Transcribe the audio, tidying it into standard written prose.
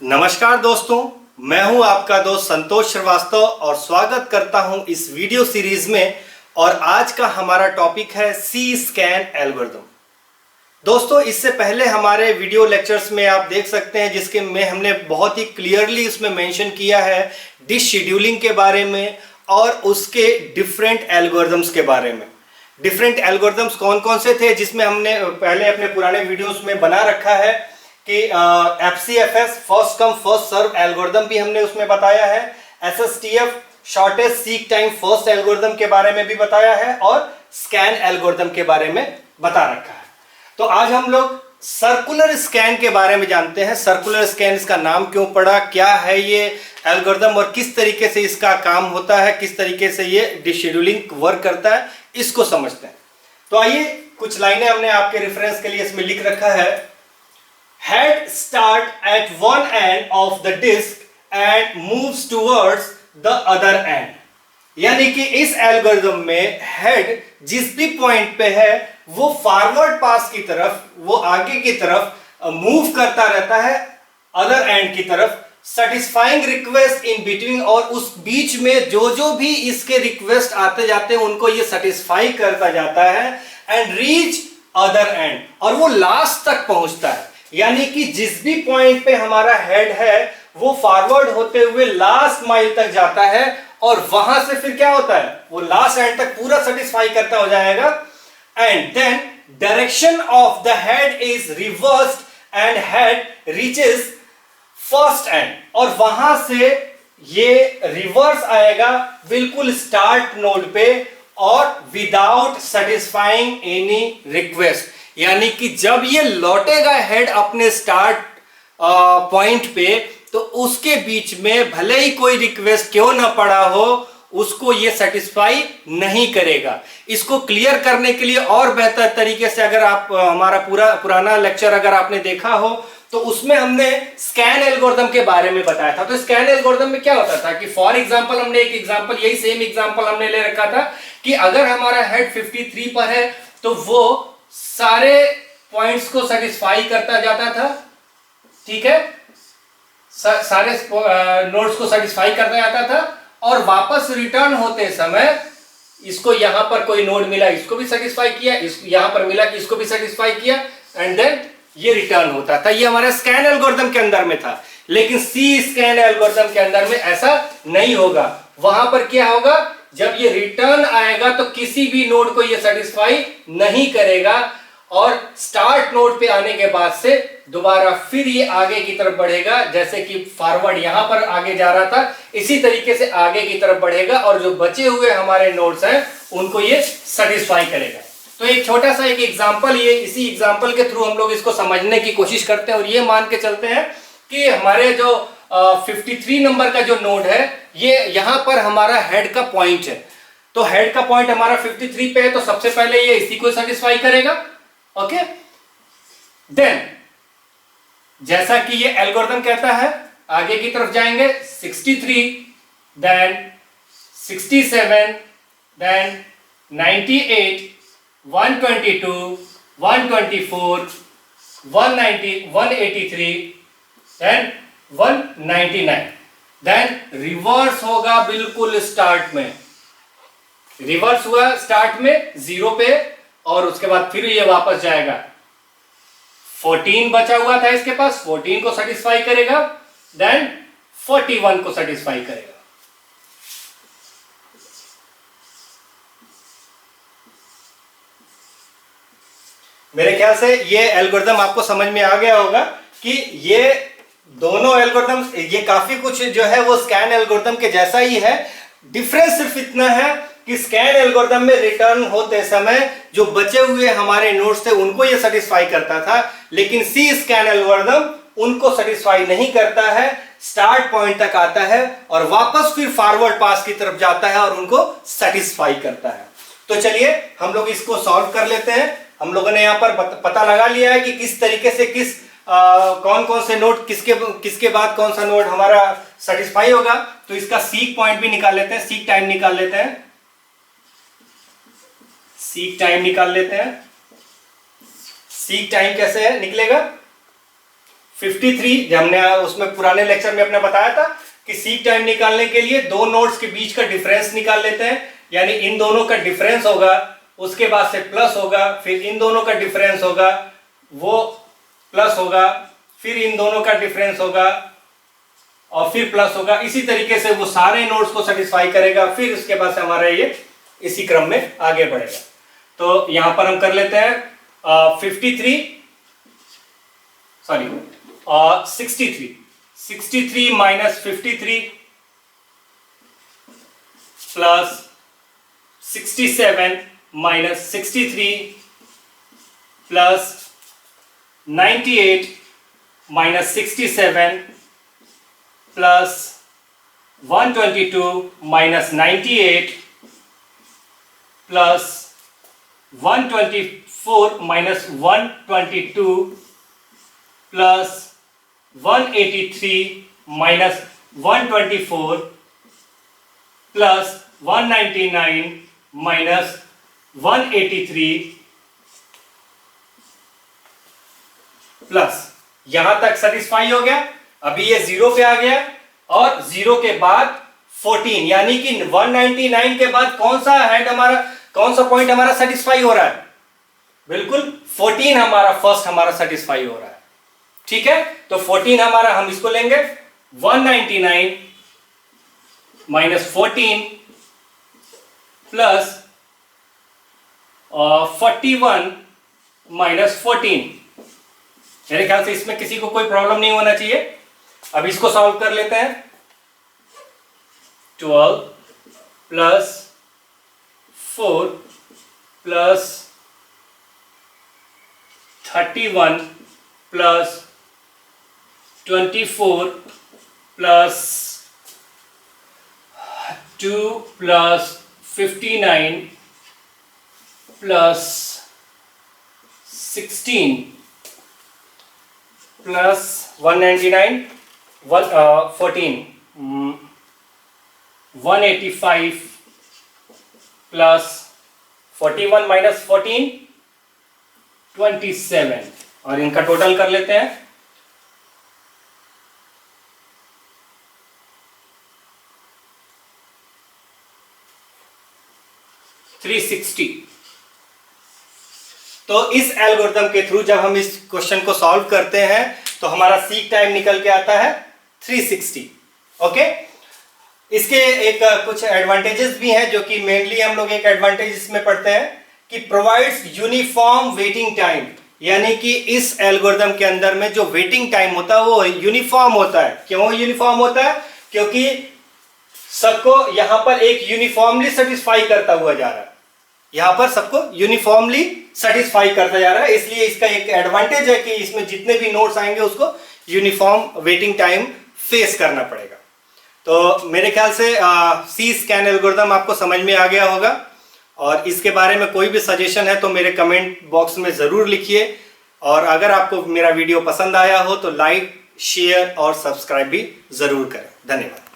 नमस्कार दोस्तों, मैं हूं आपका दोस्त संतोष श्रीवास्तव और स्वागत करता हूं इस वीडियो सीरीज में। और आज का हमारा टॉपिक है सी स्कैन एल्गोरिथम। दोस्तों, इससे पहले हमारे वीडियो लेक्चर्स में आप देख सकते हैं जिसके में हमने बहुत ही क्लियरली इसमें मेंशन किया है डिश शेड्यूलिंग के बारे में और उसके डिफरेंट एल्गोरिथम्स के बारे में। डिफरेंट एल्गोरिथम्स कौन कौन से थे जिसमें हमने पहले अपने पुराने वीडियोस में बना रखा है कि FCFS first come first serve algorithm भी हमने उसमें बताया है। SSTF shortest seek time first algorithm के बारे में भी बताया है और स्कैन एल्गोरिथम के बारे में बता रखा है। तो आज हम लोग सर्कुलर स्कैन के बारे में जानते हैं। सर्कुलर स्कैन, इसका नाम क्यों पड़ा, क्या है ये एल्गोरिथम और किस तरीके से इसका काम होता है, किस तरीके से ये डिश शेड्यूलिंग वर्क करता है, इसको समझते हैं। तो आइए, कुछ लाइनें हमने आपके रेफरेंस के लिए इसमें लिख रखा है। Head start at one end of the disk and moves towards the other end। यानी कि इस एल्गोरिथम में हेड जिस भी पॉइंट पे है वो फॉरवर्ड पास की तरफ, वो आगे की तरफ मूव करता रहता है अदर एंड की तरफ, सेटिस्फाइंग रिक्वेस्ट इन बिटवीन, और उस बीच में जो जो भी इसके रिक्वेस्ट आते जाते हैं उनको ये सेटिस्फाई करता जाता है एंड रीच अदर एंड, और वो लास्ट तक पहुंचता है। यानी कि जिस भी पॉइंट पे हमारा हेड है वो फॉरवर्ड होते हुए लास्ट माइल तक जाता है और वहां से फिर क्या होता है, वो लास्ट एंड तक पूरा सेटिस्फाई करता हो जाएगा। And then direction of the head is reversed and head reaches first end, और वहां से ये रिवर्स आएगा बिल्कुल स्टार्ट नोड पे और विदाउट सेटिस्फाइंग एनी रिक्वेस्ट। यानी कि जब ये लौटेगा हेड अपने स्टार्ट पॉइंट पे तो उसके बीच में भले ही कोई रिक्वेस्ट क्यों ना पड़ा हो उसको ये सेटिस्फाई नहीं करेगा। इसको क्लियर करने के लिए और बेहतर तरीके से अगर आप हमारा पुराना लेक्चर अगर आपने देखा हो तो उसमें हमने स्कैन एल्गोरिथम के बारे में बताया था। तो स्कैन एल्गोरिथम में क्या होता था कि फॉर एग्जांपल हमने एक एग्जांपल, यही सेम एग्जांपल हमने ले रखा था कि अगर हमारा हेड 53 पर है तो वो सारे पॉइंट्स को सेटिस्फाई करता जाता था, ठीक है, सारे नोड्स को सेटिस्फाई करता जाता था, और वापस रिटर्न होते समय इसको यहां पर कोई नोड मिला, इसको भी सेटिस्फाई किया, यहां पर मिला कि इसको भी सेटिस्फाई किया, एंड देन ये रिटर्न होता था। ये हमारे स्कैन एल्गोरिथम के अंदर में था। लेकिन सी स्कैन एल्गोरिथम के अंदर में ऐसा नहीं होगा। वहां पर क्या होगा, जब ये रिटर्न आएगा तो किसी भी नोड को ये सेटिस्फाई नहीं करेगा और स्टार्ट नोड पे आने के बाद से दोबारा फिर ये आगे की तरफ बढ़ेगा। जैसे कि फॉरवर्ड यहां पर आगे जा रहा था, इसी तरीके से आगे की तरफ बढ़ेगा और जो बचे हुए हमारे नोड्स हैं उनको ये सेटिस्फाई करेगा। तो एक छोटा सा एक एग्जांपल, ये इसी एग्जांपल के थ्रू हम लोग इसको समझने की कोशिश करते हैं और ये मान के चलते हैं कि हमारे जो 53 नंबर का जो नोड है ये यहां पर हमारा हेड का पॉइंट है। तो हेड का पॉइंट हमारा 53 पे है तो सबसे पहले ये इसी को सेटिस्फाई करेगा। ओके, देन जैसा कि ये एल्गोरिथम कहता है आगे की तरफ जाएंगे, 63, then 67, then 98, 122, 124, 190, 183, then 199, then reverse होगा बिल्कुल स्टार्ट में। रिवर्स हुआ स्टार्ट में 0 पे और उसके बाद फिर ये वापस जाएगा। 14 बचा हुआ था इसके पास, 14 को सेटिस्फाई करेगा, देन 41 को सेटिस्फाई करेगा। मेरे ख्याल से ये एल्गोरिथम आपको समझ में आ गया होगा कि ये दोनों एल्गोरिथम, ये काफी कुछ जो है वो स्कैन एल्गोरिथम के जैसा ही है। डिफरेंस सिर्फ इतना है कि स्कैन एल्गोरिथम में रिटर्न होते समय जो बचे हुए हमारे नोड्स थे उनको ये सेटिस्फाई करता था, लेकिन सी स्कैन एल्गोरिथम उनको सेटिस्फाई नहीं करता है, स्टार्ट पॉइंट तक आता है और वापस फिर फॉरवर्ड पास की तरफ जाता है और उनको सेटिस्फाई करता है। तो चलिए हम लोग इसको सॉल्व कर लेते हैं। हम लोगों ने यहाँ पर पता लगा लिया है कि किस तरीके से कौन कौन से नोड किसके बाद कौन सा नोड हमारा सेटिस्फाई होगा। तो इसका सीक पॉइंट भी निकाल लेते हैं, सीक टाइम निकाल लेते हैं, सीक टाइम निकाल लेते हैं। सीक टाइम कैसे है निकलेगा, 53 हमने उसमें पुराने लेक्चर में अपने बताया था कि सीक टाइम निकालने के लिए दो नोड्स के बीच का डिफरेंस निकाल लेते हैं, यानी इन दोनों का डिफरेंस होगा, उसके बाद से प्लस होगा, फिर इन दोनों का डिफरेंस होगा, वो प्लस होगा, फिर इन दोनों का डिफरेंस होगा और फिर प्लस होगा। इसी तरीके से वो सारे नोड्स को सेटिस्फाई करेगा, फिर उसके बाद से हमारा ये इसी क्रम में आगे बढ़ेगा। तो यहां पर हम कर लेते हैं 63 minus 53 plus 67 minus 63 plus 98 minus 67 plus 122 minus 98 plus 124 minus 122 plus 183 minus 124 plus 199 minus 183 plus, यहां तक सेटिस्फाई हो गया। अभी ये 0 पे आ गया और 0 के बाद 14, यानी कि 199 के बाद कौन सा पॉइंट हमारा सेटिस्फाई हो रहा है? बिल्कुल 14 हमारा फर्स्ट हमारा सेटिस्फाई हो रहा है। ठीक है, तो 14 हमारा, हम इसको लेंगे 199 माइनस 14 प्लस 41 माइनस 14। मेरे ख्याल से इसमें किसी को कोई प्रॉब्लम नहीं होना चाहिए। अब इसको सॉल्व कर लेते हैं। 12 plus 4 plus 31 plus 24 plus 2 plus 59 plus 16 plus 199 14 185 plus 41 minus 14 27, और इनका टोटल कर लेते हैं। $360। तो इस एल्गोरिथम के थ्रू जब हम इस क्वेश्चन को सॉल्व करते हैं तो हमारा सीक टाइम निकल के आता है 360। ओके, इसके एक कुछ एडवांटेजेस भी हैं, जो कि मेनली हम लोग एक एडवांटेज इसमें पढ़ते हैं कि प्रोवाइड्स यूनिफॉर्म वेटिंग टाइम, यानी कि इस एल्गोरिथम के अंदर में जो वेटिंग टाइम होता है वो यूनिफॉर्म होता है। क्यों यूनिफॉर्म होता है? क्योंकि सबको यहां पर एक यूनिफॉर्मली सेटिस्फाई करता हुआ जा रहा है, यहां पर सबको यूनिफॉर्मली सेटिस्फाई करता जा रहा है। इसलिए इसका एक एडवांटेज है कि इसमें जितने भी नोड्स आएंगे उसको यूनिफॉर्म वेटिंग टाइम फेस करना पड़ेगा। तो मेरे ख्याल से सी स्कैन एल्गोरिथम आपको समझ में आ गया होगा, और इसके बारे में कोई भी सजेशन है तो मेरे कमेंट बॉक्स में ज़रूर लिखिए। और अगर आपको मेरा वीडियो पसंद आया हो तो लाइक, शेयर और सब्सक्राइब भी ज़रूर करें। धन्यवाद।